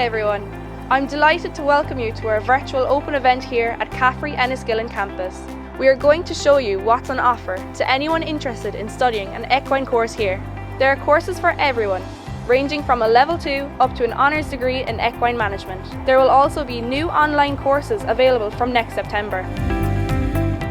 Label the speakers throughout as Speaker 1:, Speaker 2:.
Speaker 1: everyone. I'm delighted to welcome you to our virtual open event here at CAFRE Enniskillen Campus. We are going to show you what's on offer to anyone interested in studying an equine course here. There are courses for everyone, ranging from a level 2 up to an honours degree in equine management. There will also be new online courses available from next September.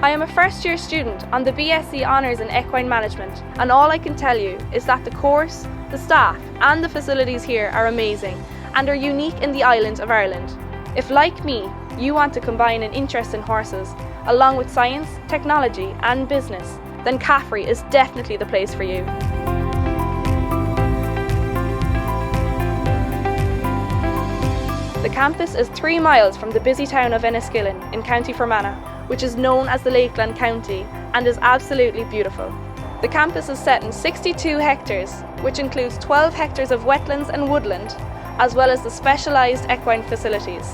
Speaker 1: I am a first year student on the BSc Honours in Equine Management, and all I can tell you is that the course, the staff and the facilities here are amazing and are unique in the island of Ireland. If, like me, you want to combine an interest in horses along with science, technology and business, then CAFRE is definitely the place for you. The campus is 3 miles from the busy town of Enniskillen in County Fermanagh, which is known as the Lakeland County and is absolutely beautiful. The campus is set in 62 hectares, which includes 12 hectares of wetlands and woodland, as well as the specialised equine facilities.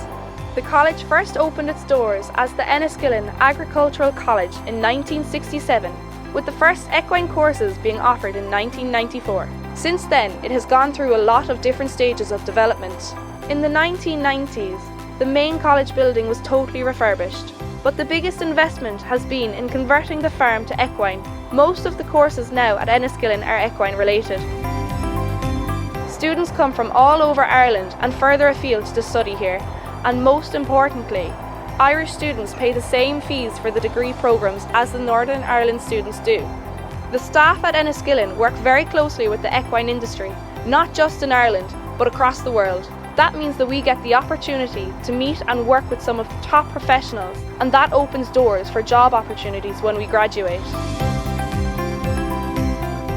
Speaker 1: The college first opened its doors as the Enniskillen Agricultural College in 1967, with the first equine courses being offered in 1994. Since then, it has gone through a lot of different stages of development. In the 1990s, the main college building was totally refurbished, but the biggest investment has been in converting the farm to equine. Most of the courses now at Enniskillen are equine related. Students come from all over Ireland and further afield to study here, and most importantly, Irish students pay the same fees for the degree programmes as the Northern Ireland students do. The staff at Enniskillen work very closely with the equine industry, not just in Ireland, but across the world. That means that we get the opportunity to meet and work with some of the top professionals, and that opens doors for job opportunities when we graduate.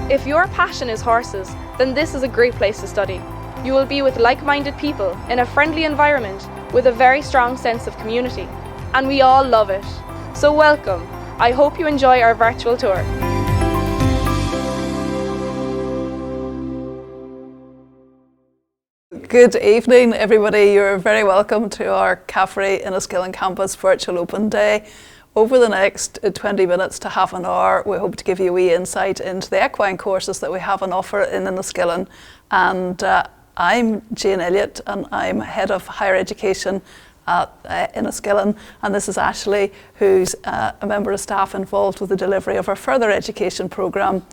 Speaker 1: If your passion is horses, then this is a great place to study. You will be with like-minded people in a friendly environment with a very strong sense of community, and we all love it. So welcome. I hope you enjoy our virtual tour.
Speaker 2: Good evening, everybody. You're very welcome to our CAFRE Enniskillen Campus Virtual Open Day. Over the next 20 minutes to half an hour, we hope to give you a wee insight into the equine courses that we have on offer in Enniskillen. And I'm Jane Elliott, and I'm Head of Higher Education at Enniskillen, and this is Ashley, who's a member of staff involved with the delivery of our further education programme,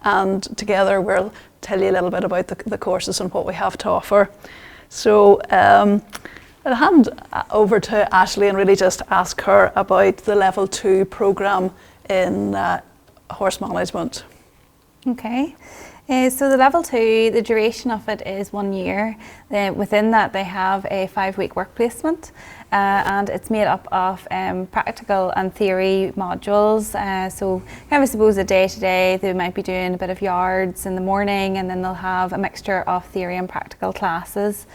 Speaker 2: and together we'll tell you a little bit about the courses and what we have to offer. So I'll hand over to Ashley and really just ask her about the Level 2 programme in horse management.
Speaker 3: Okay. So the Level 2, the duration of it is 1 year. Within that they have a 5-week work placement, and it's made up of practical and theory modules. So kind of, I suppose, a day-to-day they might be doing a bit of yards in the morning, and then they'll have a mixture of theory and practical classes.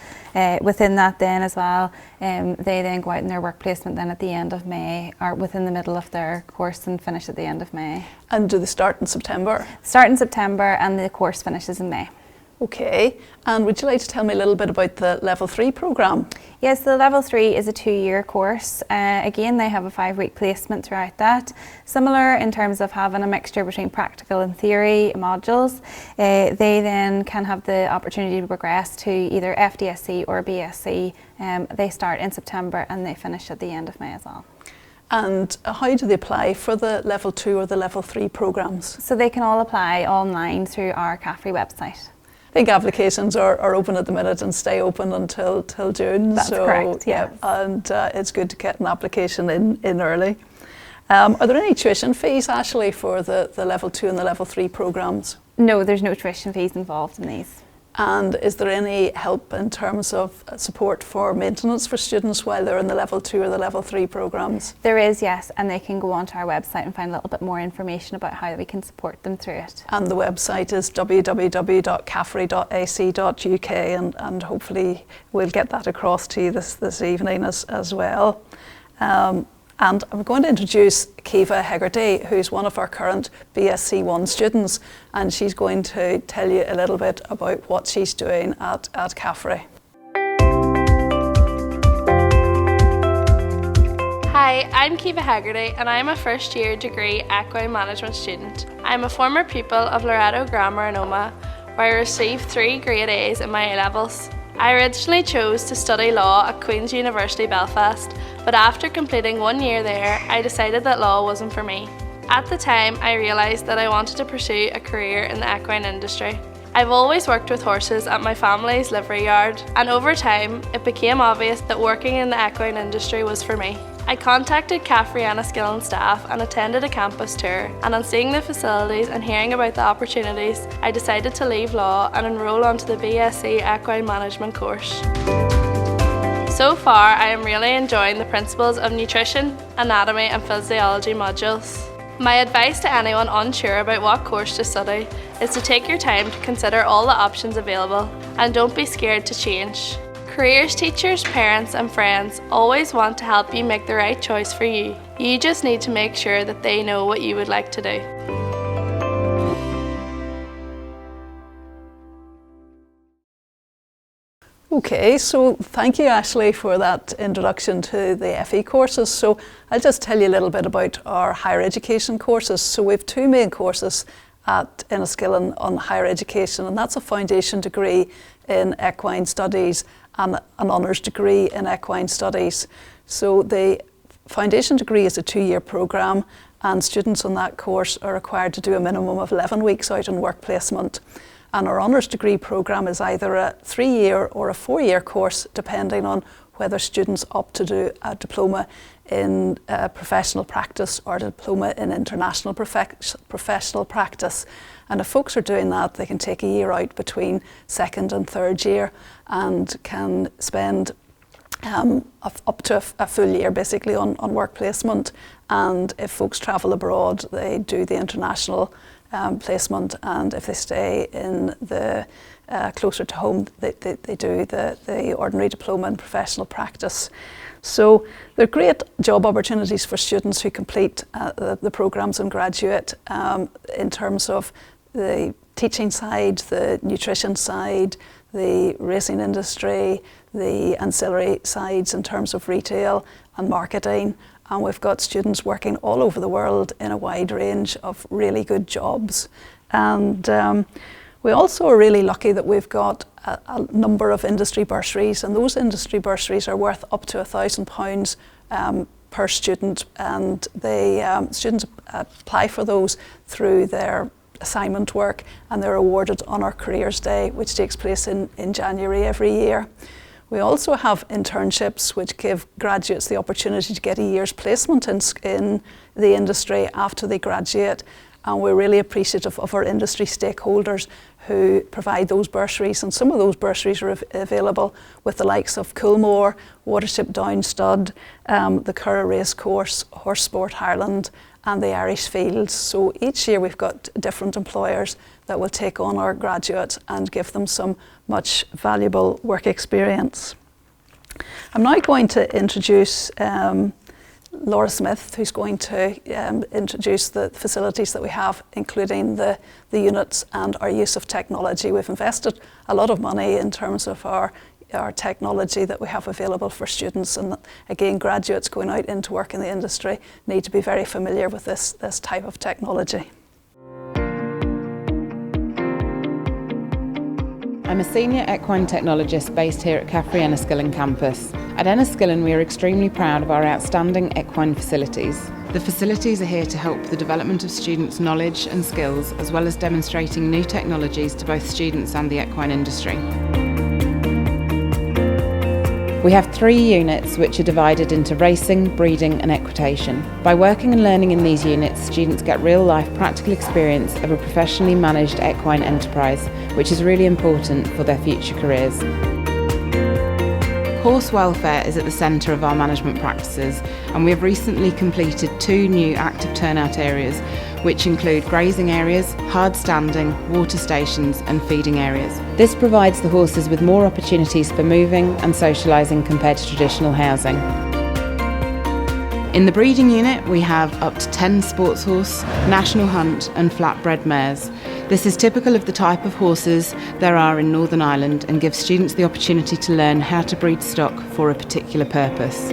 Speaker 3: Within that then as well, they then go out in their work placement then at the end of May, or within the middle of their course, and finish at the end of May.
Speaker 2: And do they start in September?
Speaker 3: Start in September and the course finishes in May.
Speaker 2: Okay, and would you like to tell me a little bit about the Level 3 programme?
Speaker 3: Yes, the Level 3 is a 2-year course. Again, they have a 5-week placement throughout that. Similar in terms of having a mixture between practical and theory modules. They then can have the opportunity to progress to either FDSC or BSc. They start in September and they finish at the end of May as well.
Speaker 2: And how do they apply for the Level 2 or the Level 3 programmes?
Speaker 3: So they can all apply online through our CAFRE website.
Speaker 2: I think applications are open at the minute and stay open until June.
Speaker 3: That's correct, yes.
Speaker 2: Yeah, and it's good to get an application in early. Are there any tuition fees, Ashley, for the Level 2 and the Level 3 programmes?
Speaker 3: No, there's no tuition fees involved in these.
Speaker 2: And is there any help in terms of support for maintenance for students while they're in the Level 2 or the Level 3 programmes?
Speaker 3: There is, yes, and they can go onto our website and find a little bit more information about how we can support them through it. And
Speaker 2: the website is www.cafre.ac.uk, and hopefully we'll get that across to you this evening as well. And I'm going to introduce Kiva Hegarty, who's one of our current BSc 1 students, and she's going to tell you a little bit about what she's doing at CAFRE.
Speaker 4: Hi, I'm Kiva Hegarty and I'm a first year degree Equine Management student. I'm a former pupil of Loreto Grammar in Omagh, where I received 3 grade A's in my A-levels. I originally chose to study law at Queen's University Belfast, but after completing 1 year there, I decided that law wasn't for me. At the time, I realised that I wanted to pursue a career in the equine industry. I've always worked with horses at my family's livery yard, and over time, it became obvious that working in the equine industry was for me. I contacted CAFRE Enniskillen staff and attended a campus tour, and on seeing the facilities and hearing about the opportunities, I decided to leave law and enrol onto the BSc Equine Management course. So far, I am really enjoying the principles of nutrition, anatomy and physiology modules. My advice to anyone unsure about what course to study is to take your time to consider all the options available and don't be scared to change. Careers teachers, parents and friends always want to help you make the right choice for you. You just need to make sure that they know what you would like to do.
Speaker 2: Okay, so thank you Ashley for that introduction to the FE courses. So I'll just tell you a little bit about our higher education courses. So we have two main courses at Enniskillen on higher education, and that's a foundation degree in equine studies and an honours degree in equine studies. So the foundation degree is a 2-year programme, and students on that course are required to do a minimum of 11 weeks out in work placement. And our honours degree programme is either a 3-year or a 4-year course, depending on whether students opt to do a diploma in professional practice or a diploma in international professional practice. And if folks are doing that, they can take a year out between 2nd and 3rd year and can spend up to a full year basically on work placement. And if folks travel abroad, they do the international placement, and if they stay in the closer to home, they do the ordinary diploma in professional practice. So they're great job opportunities for students who complete the programmes and graduate in terms of the teaching side, the nutrition side, the racing industry, the ancillary sides in terms of retail and marketing. And we've got students working all over the world in a wide range of really good jobs. And we also are really lucky that we've got a number of industry bursaries, and those industry bursaries are worth up to £1,000 per student, and students apply for those through their assignment work, and they're awarded on our Careers Day, which takes place in January every year. We also have internships which give graduates the opportunity to get a year's placement in the industry after they graduate, and we're really appreciative of our industry stakeholders who provide those bursaries, and some of those bursaries are available with the likes of Coolmore, Watership Down Stud, the Curragh Racecourse, Horse Sport Ireland and the Irish Fields. So each year we've got different employers that will take on our graduates and give them some much valuable work experience. I'm now going to introduce Laura Smith, who's going to introduce the facilities that we have, including the units and our use of technology. We've invested a lot of money in terms of our technology that we have available for students, and again, graduates going out into work in the industry need to be very familiar with this type of technology.
Speaker 5: I'm a senior equine technologist based here at CAFRE Enniskillen Campus. At Enniskillen, we are extremely proud of our outstanding equine facilities. The facilities are here to help the development of students' knowledge and skills, as well as demonstrating new technologies to both students and the equine industry. We have 3 units which are divided into racing, breeding and equitation. By working and learning in these units, students get real-life practical experience of a professionally managed equine enterprise, which is really important for their future careers. Horse welfare is at the centre of our management practices, and we have recently completed 2 new active turnout areas, which include grazing areas, hard standing, water stations and feeding areas. This provides the horses with more opportunities for moving and socialising compared to traditional housing. In the breeding unit, we have up to 10 sports horse, national hunt and flatbred mares. This is typical of the type of horses there are in Northern Ireland and gives students the opportunity to learn how to breed stock for a particular purpose.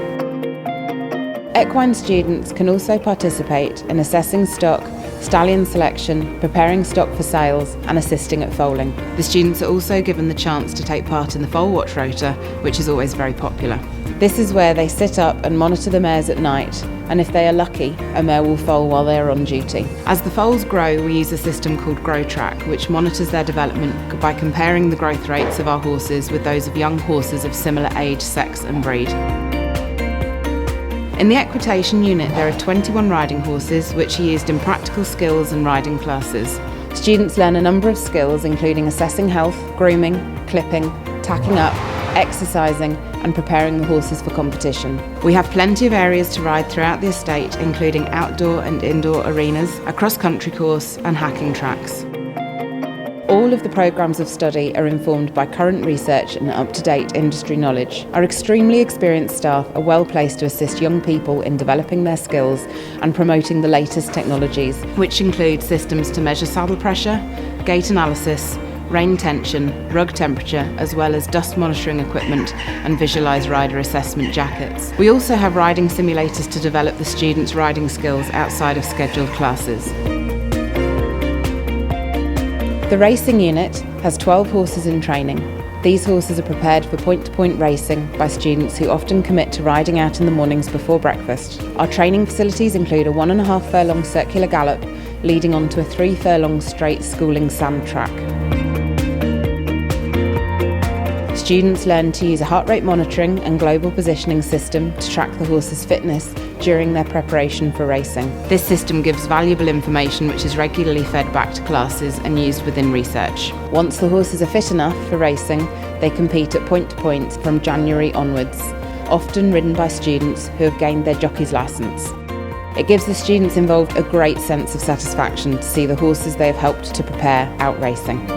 Speaker 5: Equine students can also participate in assessing stock, stallion selection, preparing stock for sales and assisting at foaling. The students are also given the chance to take part in the foal watch rota, which is always very popular. This is where they sit up and monitor the mares at night, and if they are lucky, a mare will foal while they are on duty. As the foals grow, we use a system called Grow Track, which monitors their development by comparing the growth rates of our horses with those of young horses of similar age, sex and breed. In the equitation unit, there are 21 riding horses which are used in practical skills and riding classes. Students learn a number of skills including assessing health, grooming, clipping, tacking up, exercising and preparing the horses for competition. We have plenty of areas to ride throughout the estate, including outdoor and indoor arenas, a cross-country course and hacking tracks. All of the programmes of study are informed by current research and up-to-date industry knowledge. Our extremely experienced staff are well placed to assist young people in developing their skills and promoting the latest technologies, which include systems to measure saddle pressure, gait analysis, rein tension, rug temperature, as well as dust monitoring equipment and visualise rider assessment jackets. We also have riding simulators to develop the students' riding skills outside of scheduled classes. The racing unit has 12 horses in training. These horses are prepared for point-to-point racing by students who often commit to riding out in the mornings before breakfast. Our training facilities include a 1.5 furlong circular gallop leading onto a 3 furlong straight schooling sand track. Students learn to use a heart rate monitoring and global positioning system to track the horse's fitness during their preparation for racing. This system gives valuable information which is regularly fed back to classes and used within research. Once the horses are fit enough for racing, they compete at point-to-points from January onwards, often ridden by students who have gained their jockey's licence. It gives the students involved a great sense of satisfaction to see the horses they have helped to prepare out racing.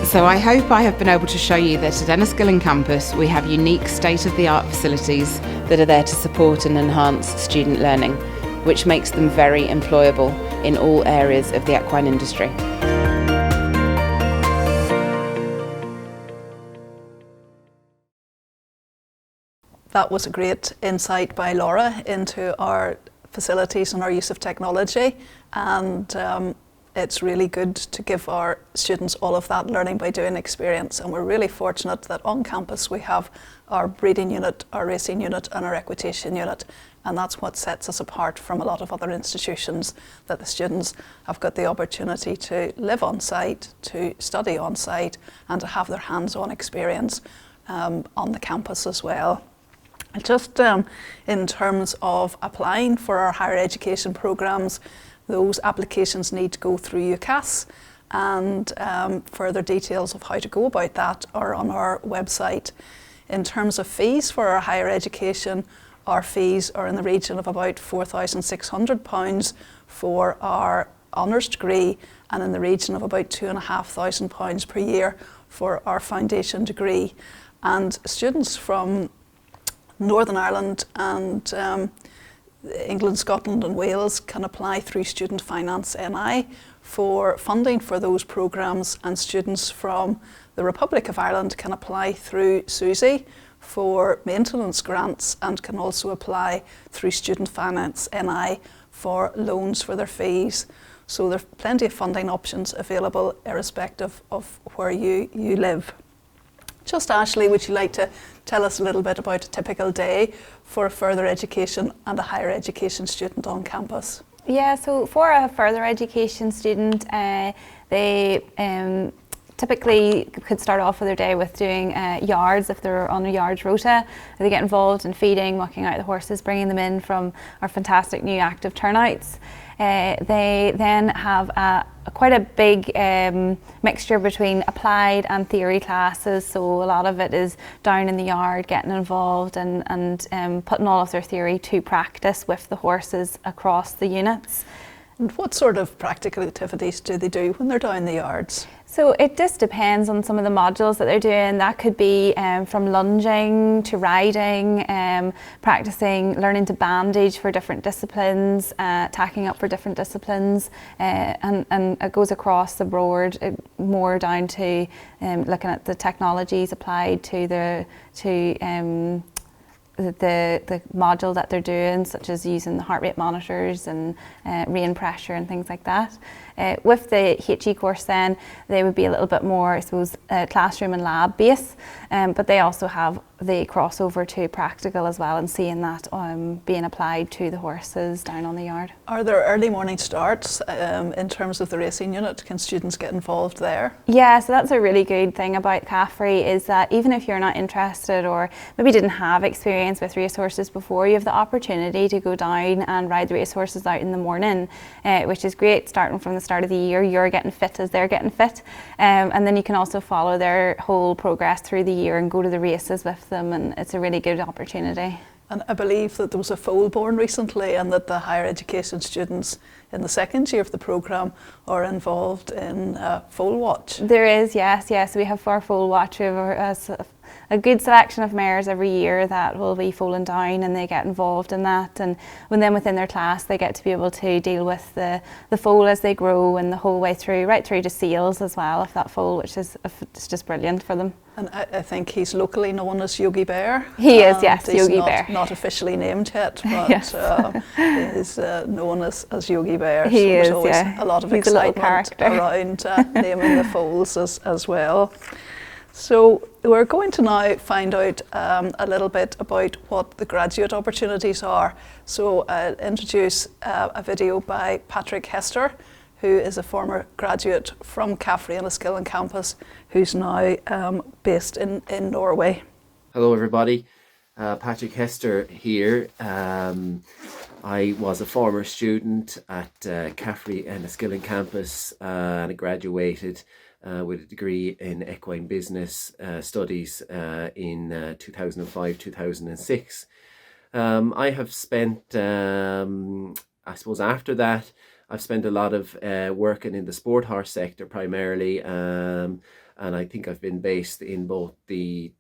Speaker 5: So I hope I have been able to show you that at Enniskillen Campus we have unique state-of-the-art facilities that are there to support and enhance student learning, which makes them very employable in all areas of the equine industry.
Speaker 2: That was a great insight by Laura into our facilities and our use of technology, and it's really good to give our students all of that learning by doing experience, and we're really fortunate that on campus we have our breeding unit, our racing unit and our equitation unit, and that's what sets us apart from a lot of other institutions, that the students have got the opportunity to live on site, to study on site and to have their hands-on experience on the campus as well. Just in terms of applying for our higher education programmes, those applications need to go through UCAS, and further details of how to go about that are on our website. In terms of fees for our higher education, our fees are in the region of about £4,600 for our honours degree, and in the region of about £2,500 per year for our foundation degree. And students from Northern Ireland and England, Scotland and Wales can apply through Student Finance NI for funding for those programmes, and students from the Republic of Ireland can apply through SUSI for maintenance grants and can also apply through Student Finance NI for loans for their fees. So there are plenty of funding options available irrespective of where you live. Just Ashley, would you like to tell us a little bit about a typical day for a further education and a higher education student on campus?
Speaker 3: Yeah, so for a further education student, they typically could start off with their day with doing yards if they're on a yards rota. They get involved in feeding, walking out the horses, bringing them in from our fantastic new active turnouts. They then have quite a big mixture between applied and theory classes, so a lot of it is down in the yard, getting involved and putting all of their theory to practice with the horses across the units.
Speaker 2: And what sort of practical activities do they do when they're down the yards?
Speaker 3: So it just depends on some of the modules that they're doing. That could be from lunging to riding, practicing learning to bandage for different disciplines, tacking up for different disciplines, and it goes across the board, more down to looking at the technologies applied to the module that they're doing, such as using the heart rate monitors and rein pressure and things like that. With the HE course then, they would be a little bit more, I suppose, classroom and lab base, but they also have the crossover to practical as well, and seeing that being applied to the horses down on the yard.
Speaker 2: Are there early morning starts in terms of the racing unit? Can students get involved there?
Speaker 3: Yeah, so that's a really good thing about CAFRE, is that even if you're not interested or maybe didn't have experience with racehorses before, you have the opportunity to go down and ride the racehorses out in the morning, which is great. Starting from the start of the year, you're getting fit as they're getting fit, and then you can also follow their whole progress through the year and go to the races with them, and it's a really good opportunity.
Speaker 2: And I believe that there was a foal born recently, and that the higher education students in the second year of the programme are involved in foal watch.
Speaker 3: There is, yes. We have for foal watch, we have a good selection of mares every year that will be foaling down, and they get involved in that, and then within their class they get to be able to deal with the foal as they grow, and the whole way through, right through to sales as well of that foal, which is it's just brilliant for them.
Speaker 2: And I think he's locally known as Yogi Bear.
Speaker 3: He is, yes,
Speaker 2: he's
Speaker 3: Yogi Bear.
Speaker 2: Not officially named yet, but
Speaker 3: Yes.
Speaker 2: he is known as Yogi Bear.
Speaker 3: He
Speaker 2: There's
Speaker 3: is,
Speaker 2: always
Speaker 3: yeah.
Speaker 2: a lot of
Speaker 3: He's a little
Speaker 2: excitement
Speaker 3: character.
Speaker 2: around naming the foals as well. So we're going to now find out a little bit about what the graduate opportunities are. So I'll introduce a video by Patrick Hester, who is a former graduate from CAFRE Enniskillen Campus, who's now based in Norway.
Speaker 6: Hello everybody, Patrick Hester here. I was a former student at CAFRE Enniskillen Campus and I graduated with a degree in Equine Business Studies in 2005-2006. I have spent, I suppose after that, I've spent a lot of working in the sport horse sector primarily, and I think I've been based in both the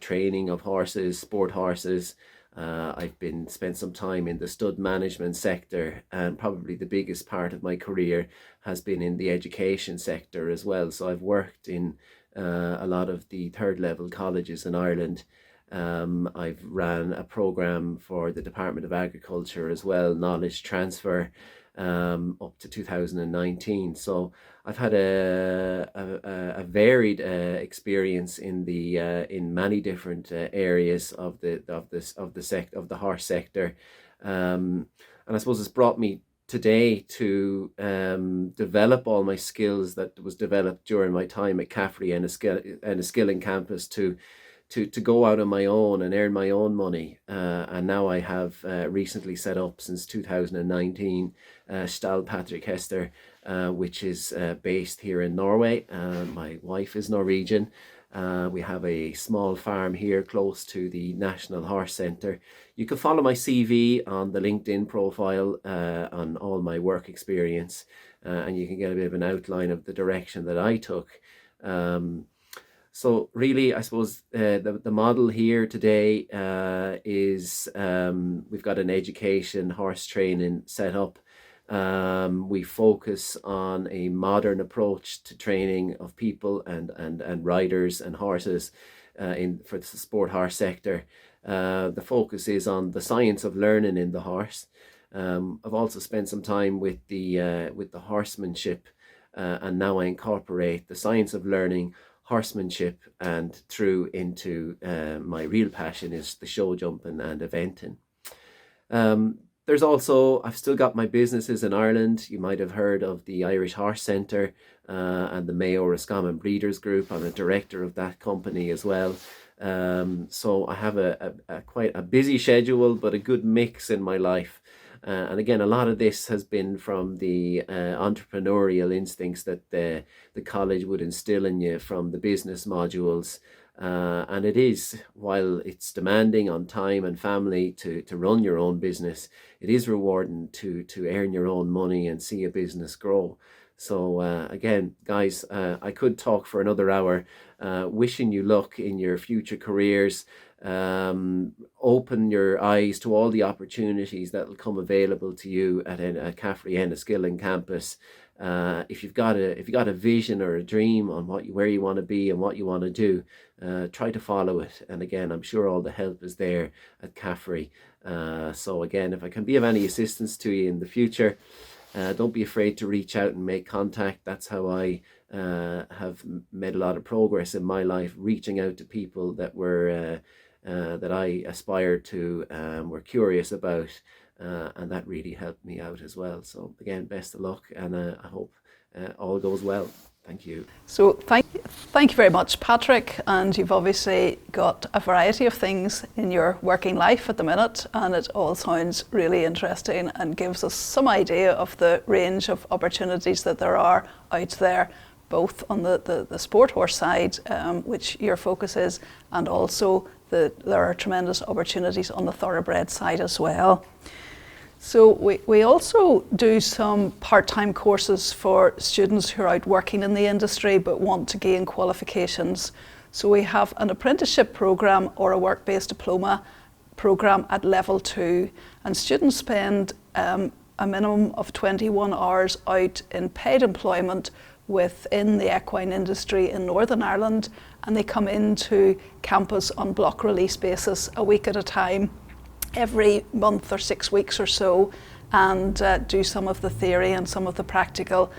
Speaker 6: training of horses, sport horses. I've spent some time in the stud management sector, and probably the biggest part of my career has been in the education sector as well. So I've worked in a lot of the third level colleges in Ireland. I've ran a programme for the Department of Agriculture as well, knowledge transfer, up to 2019. So I've had a varied experience in many different areas of the horse sector, and I suppose it's brought me today to develop all my skills that was developed during my time at CAFRE Enniskillen Campus to go out on my own and earn my own money, and now I have recently set up since 2019 Stall Patrick Hester, which is based here in Norway. My wife is Norwegian. We have a small farm here close to the National Horse Centre. You can follow my CV on the LinkedIn profile on all my work experience, and you can get a bit of an outline of the direction that I took. So really, I suppose the model here today is we've got an education horse training set up. We focus on a modern approach to training of people and riders and horses for the sport horse sector. The focus is on the science of learning in the horse. I've also spent some time with the horsemanship, and now I incorporate the science of learning, horsemanship, and through into my real passion is the show jumping and eventing. There's also, I've still got my businesses in Ireland. You might have heard of the Irish Horse Centre and the Mayo Roscommon Breeders Group. I'm a director of that company as well. So I have a quite a busy schedule, but a good mix in my life. And again, a lot of this has been from the entrepreneurial instincts that the college would instill in you from the business modules. And it is, while it's demanding on time and family to run your own business, it is rewarding to earn your own money and see a business grow. So again, guys, I could talk for another hour, wishing you luck in your future careers. Open your eyes to all the opportunities that will come available to you at CAFRE Enniskillen Campus. if you've got a vision or a dream on where you want to be and what you want to do, try to follow it. And again, I'm sure all the help is there at CAFRE. So again, if I can be of any assistance to you in the future, don't be afraid to reach out and make contact. That's how I have made a lot of progress in my life, reaching out to people that were that I aspired to, were curious about, and that really helped me out as well. So again, best of luck, and I hope all goes well. Thank you.
Speaker 2: So thank you very much, Patrick. And you've obviously got a variety of things in your working life at the minute, and it all sounds really interesting and gives us some idea of the range of opportunities that there are out there, both on the sport horse side, which your focus is, and also there are tremendous opportunities on the thoroughbred side as well. So we also do some part-time courses for students who are out working in the industry but want to gain qualifications. So we have an apprenticeship programme or a work-based diploma programme at level 2, and students spend a minimum of 21 hours out in paid employment within the equine industry in Northern Ireland, and they come into campus on block release basis a week at a time, every month or 6 weeks or so, and do some of the theory and some of the practical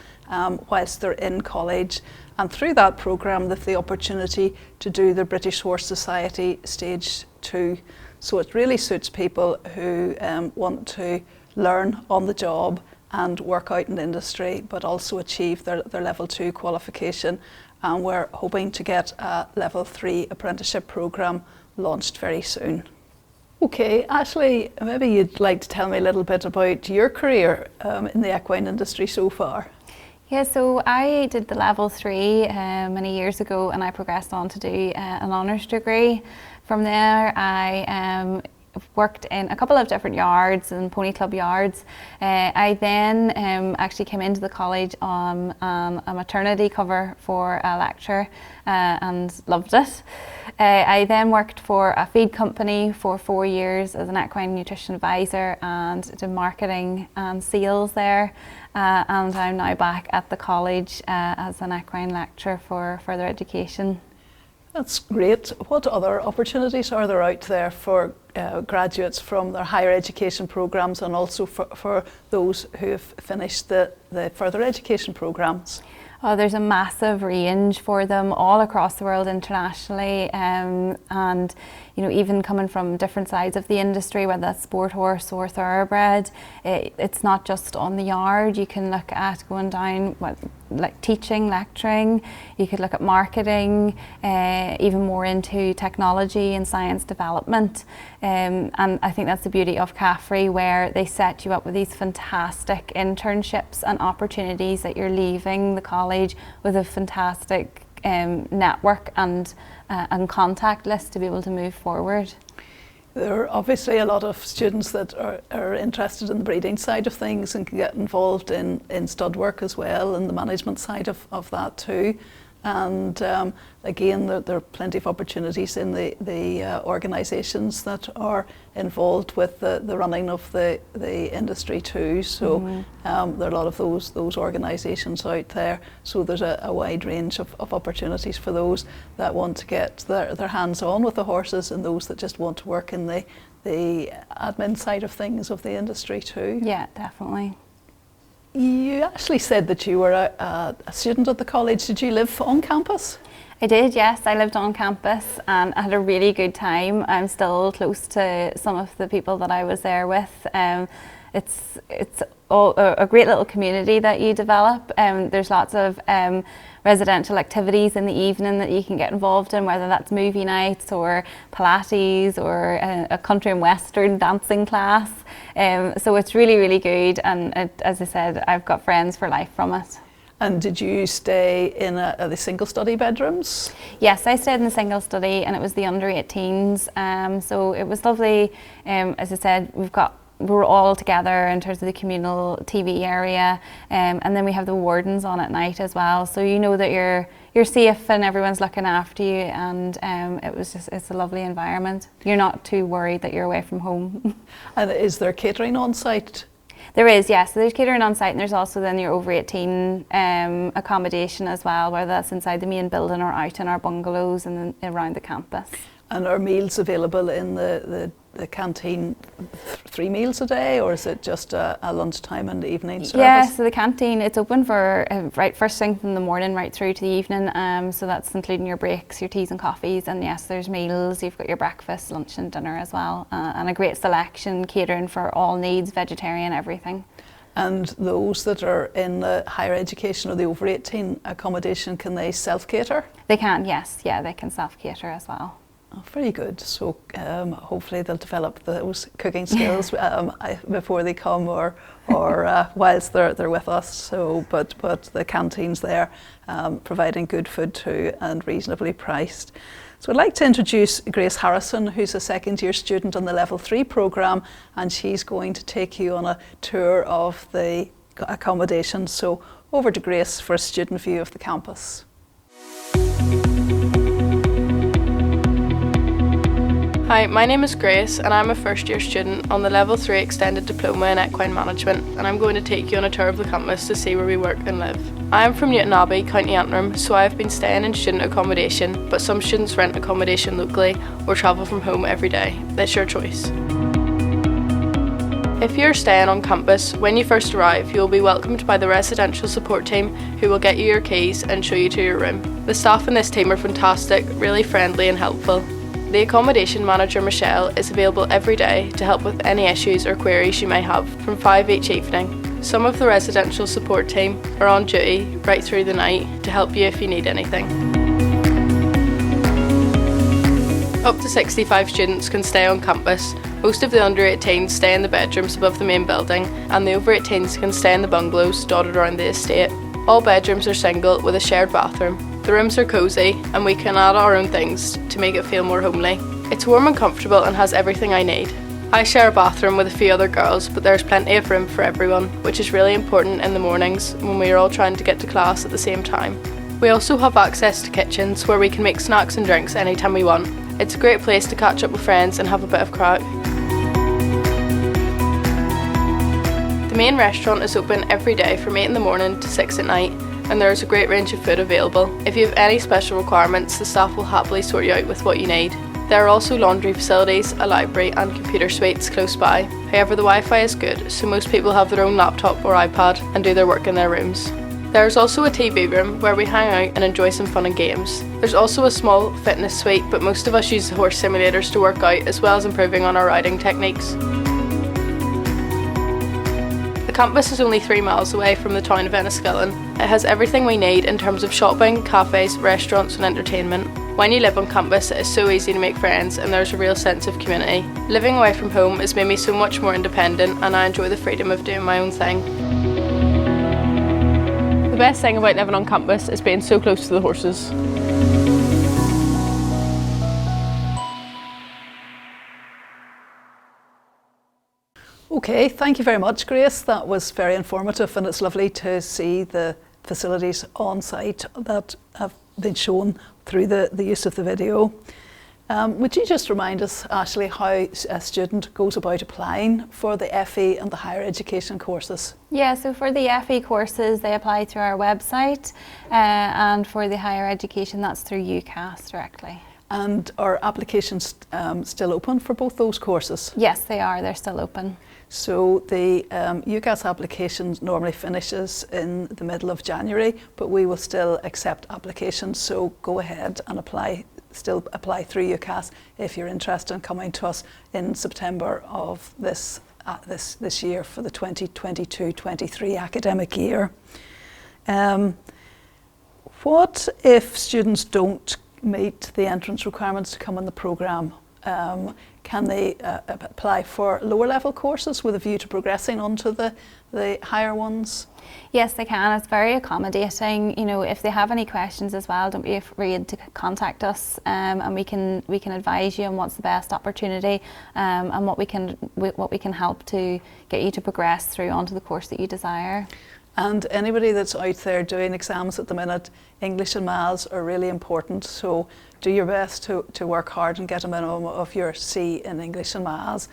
Speaker 2: whilst they're in college. And through that programme they've the opportunity to do the British Horse Society Stage 2. So it really suits people who want to learn on the job and work out in industry, but also achieve their level 2 qualification. And we're hoping to get a level 3 apprenticeship programme launched very soon. Okay, Ashley, maybe you'd like to tell me a little bit about your career in the equine industry so far.
Speaker 3: Yeah, so I did the level 3 many years ago, and I progressed on to do an honours degree. From there, I worked in a couple of different yards and pony club yards. I then actually came into the college on a maternity cover for a lecture and loved it. I then worked for a feed company for 4 years as an equine nutrition advisor and did marketing and sales there. And I'm now back at the college as an equine lecturer for further education.
Speaker 2: That's great. What other opportunities are there out there for graduates from their higher education programmes, and also for those who have finished the further education programmes?
Speaker 3: Oh, there's a massive range for them all across the world internationally, and you know, even coming from different sides of the industry, whether that's sport horse or thoroughbred, it's not just on the yard. You can look at going down like teaching, lecturing. You could look at marketing, even more into technology and science development. And I think that's the beauty of CAFRE, where they set you up with these fantastic internships and opportunities that you're leaving the college with a fantastic network and contact list to be able to move forward.
Speaker 2: There are obviously a lot of students that are interested in the breeding side of things and can get involved in stud work as well, and the management side of that too. And again, there are plenty of opportunities in the organisations that are involved with the running of the industry too. So there are a lot of those organisations out there. So there's a wide range of opportunities for those that want to get their hands on with the horses, and those that just want to work in the admin side of things of the industry too.
Speaker 3: Yeah, definitely.
Speaker 2: You actually said that you were a student at the college. Did you live on campus?
Speaker 3: I did, yes. I lived on campus and I had a really good time. I'm still close to some of the people that I was there with. It's all a great little community that you develop. There's lots of residential activities in the evening that you can get involved in, whether that's movie nights or Pilates or a country and western dancing class. So it's really, really good, and as I said, I've got friends for life from it.
Speaker 2: And did you stay in the single study bedrooms?
Speaker 3: Yes, I stayed in the single study, and it was the under 18s. So it was lovely. As I said, we're all together in terms of the communal TV area, and then we have the wardens on at night as well. So you know that you're safe and everyone's looking after you, and it's a lovely environment. You're not too worried that you're away from home.
Speaker 2: And is there catering on site?
Speaker 3: There is, yes. So there's catering on site, and there's also then your over 18 accommodation as well, whether that's inside the main building or out in our bungalows and then around the campus.
Speaker 2: And are meals available in the canteen 3 meals a day, or is it just a lunchtime and evening service?
Speaker 3: Yeah, so the canteen, it's open for right first thing from the morning right through to the evening. So that's including your breaks, your teas and coffees, and yes, there's meals. You've got your breakfast, lunch and dinner as well, and a great selection, catering for all needs, vegetarian, everything.
Speaker 2: And those that are in the higher education or the over 18 accommodation, can they self-cater?
Speaker 3: They can, yes. Yeah, they can self-cater as well.
Speaker 2: Oh, very good. So hopefully they'll develop those cooking skills before they come, or whilst they're with us. So, but the canteen's there, providing good food too and reasonably priced. So I'd like to introduce Grace Harrison, who's a second year student on the Level 3 programme, and she's going to take you on a tour of the accommodation. So over to Grace for a student view of the campus.
Speaker 4: Hi, my name is Grace and I'm a first year student on the Level 3 Extended Diploma in Equine Management, and I'm going to take you on a tour of the campus to see where we work and live. I am from Newton Abbey, County Antrim, so I have been staying in student accommodation, but some students rent accommodation locally or travel from home every day. That's your choice. If you're staying on campus, when you first arrive, you will be welcomed by the residential support team, who will get you your keys and show you to your room. The staff in this team are fantastic, really friendly and helpful. The accommodation manager, Michelle, is available every day to help with any issues or queries you may have from 5 each evening. Some of the residential support team are on duty right through the night to help you if you need anything. Up to 65 students can stay on campus. Most of the under 18s stay in the bedrooms above the main building, and the over 18s can stay in the bungalows dotted around the estate. All bedrooms are single with a shared bathroom. The rooms are cosy, and we can add our own things to make it feel more homely. It's warm and comfortable and has everything I need. I share a bathroom with a few other girls, but there's plenty of room for everyone, which is really important in the mornings when we are all trying to get to class at the same time. We also have access to kitchens where we can make snacks and drinks anytime we want. It's a great place to catch up with friends and have a bit of crack. The main restaurant is open every day from 8 in the morning to 6 at night, and there is a great range of food available. If you have any special requirements, the staff will happily sort you out with what you need. There are also laundry facilities, a library and computer suites close by. However, the Wi-Fi is good, so most people have their own laptop or iPad and do their work in their rooms. There is also a TV room where we hang out and enjoy some fun and games. There's also a small fitness suite, but most of us use the horse simulators to work out, as well as improving on our riding techniques. The campus is only 3 miles away from the town of Enniskillen. It has everything we need in terms of shopping, cafes, restaurants and entertainment. When you live on campus, it is so easy to make friends and there's a real sense of community. Living away from home has made me so much more independent, and I enjoy the freedom of doing my own thing. The best thing about living on campus is being so close to the horses.
Speaker 2: Okay, thank you very much, Grace. That was very informative, and it's lovely to see the facilities on site that have been shown through the use of the video. Would you just remind us, Ashley, how a student goes about applying for the FE and the higher education courses?
Speaker 3: Yeah, so for the FE courses, they apply through our website, and for the higher education, that's through UCAS directly.
Speaker 2: And are applications still open for both those courses?
Speaker 3: Yes, they are. They're still open.
Speaker 2: So the UCAS application normally finishes in the middle of January, but we will still accept applications. So go ahead and still apply through UCAS if you're interested in coming to us in September of this year for the 2022-23 academic year. What if students don't meet the entrance requirements to come on the programme? Can they apply for lower level courses with a view to progressing onto the higher ones?
Speaker 3: Yes, they can. It's very accommodating. You know, if they have any questions as well, don't be afraid to contact us, and we can advise you on what's the best opportunity, and what we can help to get you to progress through onto the course that you desire.
Speaker 2: And anybody that's out there doing exams at the minute, English and Maths are really important. So do your best to work hard and get a minimum of your C in English and Maths.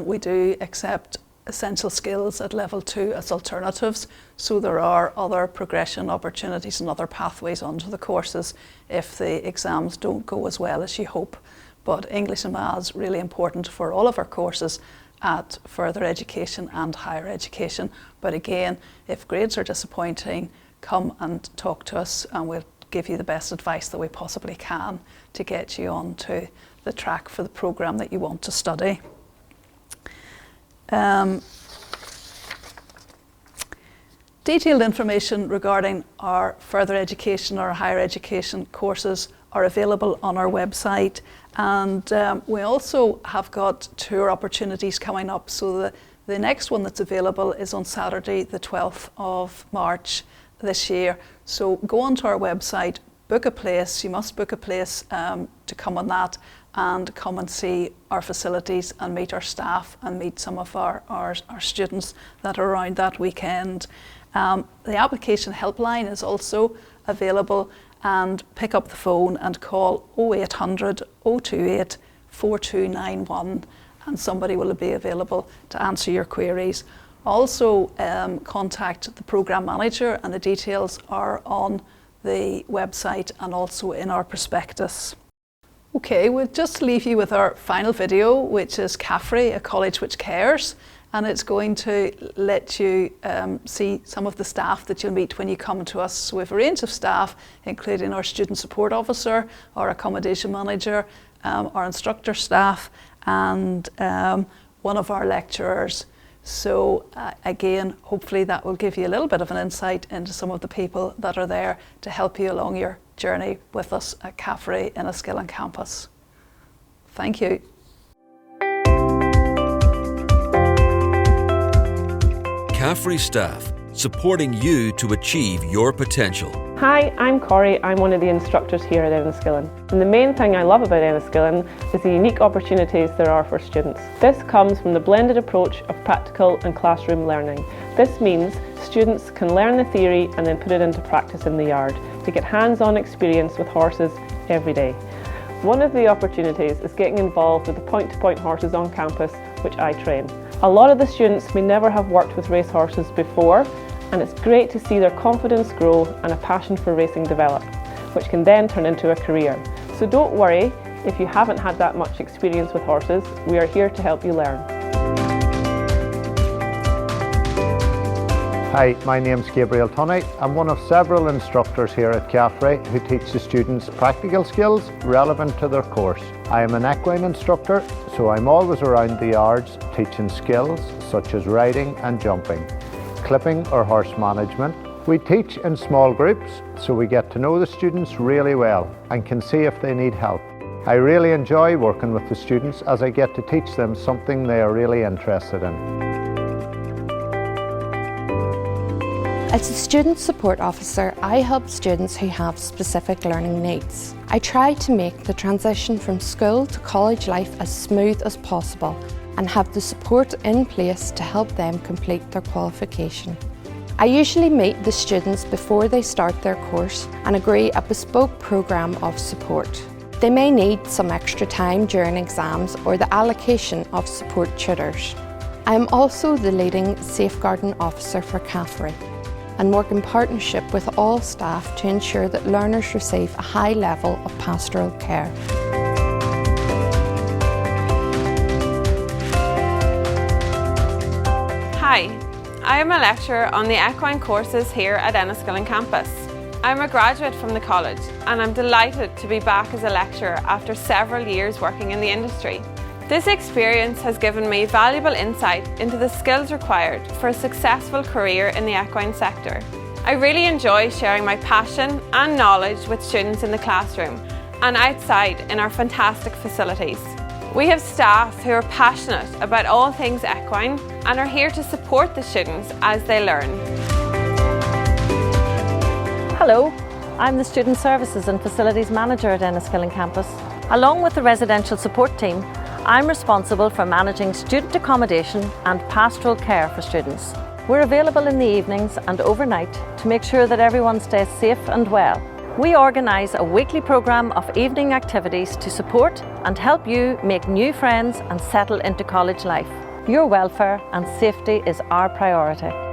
Speaker 2: We do accept essential skills at level 2 as alternatives, so there are other progression opportunities and other pathways onto the courses if the exams don't go as well as you hope. But English and Maths really important for all of our courses at further education and higher education. But again, if grades are disappointing, come and talk to us and we'll give you the best advice that we possibly can to get you onto the track for the programme that you want to study. Detailed information regarding our further education or higher education courses are available on our website, and we also have got tour opportunities coming up. So the next one that's available is on Saturday the 12th of March this year. So go onto our website, book a place. You must book a place to come on that and come and see our facilities and meet our staff and meet some of our students that are around that weekend. The application helpline is also available, and pick up the phone and call 0800 028 4291 and somebody will be available to answer your queries. Also contact the programme manager, and the details are on the website and also in our prospectus. Okay, we'll just leave you with our final video, which is CAFRE, a college which cares, and it's going to let you see some of the staff that you'll meet when you come to us. So we have a range of staff, including our student support officer, our accommodation manager, our instructor staff, and one of our lecturers. So again, hopefully that will give you a little bit of an insight into some of the people that are there to help you along your journey with us at CAFRE Enniskillen Campus. Thank you.
Speaker 7: CAFRE staff, supporting you to achieve your potential.
Speaker 8: Hi, I'm Corrie. I'm one of the instructors here at Enniskillen. And the main thing I love about Enniskillen is the unique opportunities there are for students. This comes from the blended approach of practical and classroom learning. This means students can learn the theory and then put it into practice in the yard to get hands-on experience with horses every day. One of the opportunities is getting involved with the point-to-point horses on campus, which I train. A lot of the students may never have worked with racehorses before, and it's great to see their confidence grow and a passion for racing develop, which can then turn into a career. So don't worry if you haven't had that much experience with horses. We are here to help you learn.
Speaker 9: Hi, my name's Gabriel Tunney. I'm one of several instructors here at CAFRE who teach the students practical skills relevant to their course. I am an equine instructor, so I'm always around the yards teaching skills such as riding and jumping, clipping or horse management. We teach in small groups, so we get to know the students really well and can see if they need help. I really enjoy working with the students as I get to teach them something they are really interested in.
Speaker 10: As a student support officer, I help students who have specific learning needs. I try to make the transition from school to college life as smooth as possible and have the support in place to help them complete their qualification. I usually meet the students before they start their course and agree a bespoke programme of support. They may need some extra time during exams or the allocation of support tutors. I am also the leading safeguarding officer for CAFRE and work in partnership with all staff to ensure that learners receive a high level of pastoral care.
Speaker 11: Hi, I am a lecturer on the equine courses here at Enniskillen Campus. I'm a graduate from the college and I'm delighted to be back as a lecturer after several years working in the industry. This experience has given me valuable insight into the skills required for a successful career in the equine sector. I really enjoy sharing my passion and knowledge with students in the classroom and outside in our fantastic facilities. We have staff who are passionate about all things equine and are here to support the students as they learn.
Speaker 12: Hello, I'm the Student Services and Facilities Manager at Enniskillen Campus. Along with the residential support team, I'm responsible for managing student accommodation and pastoral care for students. We're available in the evenings and overnight to make sure that everyone stays safe and well. We organise a weekly programme of evening activities to support and help you make new friends and settle into college life. Your welfare and safety is our priority.